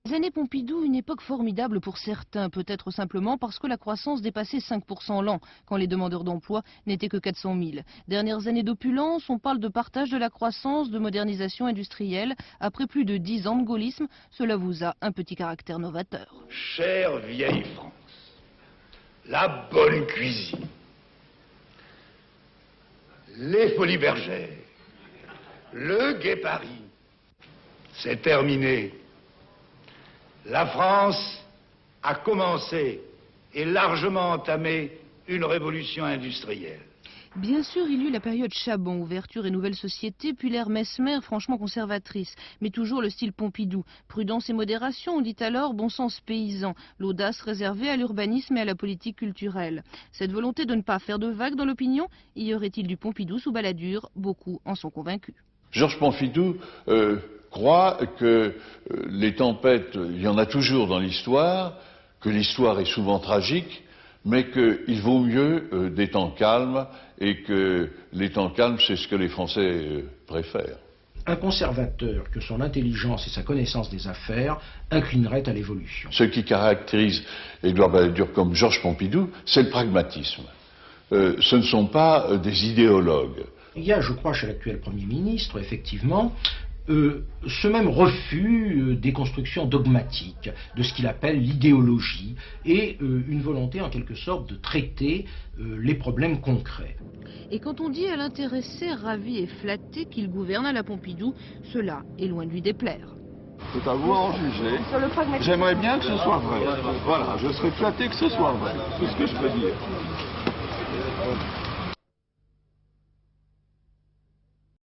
Les années Pompidou, une époque formidable pour certains, peut-être simplement parce que la croissance dépassait 5% l'an, quand les demandeurs d'emploi n'étaient que 400 000. Dernières années d'opulence, on parle de partage de la croissance, de modernisation industrielle. Après plus de 10 ans de gaullisme, cela vous a un petit caractère novateur. Chère vieille France, la bonne cuisine, les Folies Bergères, le Gai Paris, c'est terminé. La France a commencé et largement entamé une révolution industrielle. Bien sûr, il y eut la période Chabon, ouverture et nouvelle société, puis l'ère Mesmer, franchement conservatrice. Mais toujours le style Pompidou. Prudence et modération, on dit alors bon sens paysan. L'audace réservée à l'urbanisme et à la politique culturelle. Cette volonté de ne pas faire de vagues dans l'opinion, y aurait-il du Pompidou sous Balladur? Beaucoup en sont convaincus. Georges Pompidou croit que les tempêtes, il y en a toujours dans l'histoire, que l'histoire est souvent tragique, mais qu'il vaut mieux des temps calmes et que les temps calmes, c'est ce que les Français préfèrent. Un conservateur que son intelligence et sa connaissance des affaires inclinerait à l'évolution. Ce qui caractérise Édouard Balladur comme Georges Pompidou, c'est le pragmatisme. Ce ne sont pas des idéologues. Il y a, je crois, chez l'actuel Premier ministre, effectivement, ce même refus des constructions dogmatiques, de ce qu'il appelle l'idéologie, et une volonté en quelque sorte de traiter les problèmes concrets. Et quand on dit à l'intéressé ravi et flatté qu'il gouverne à la Pompidou, cela est loin de lui déplaire. C'est à vous à en juger. J'aimerais bien que ce soit vrai. Voilà, je serais flatté que ce soit vrai. C'est tout ce que je peux dire.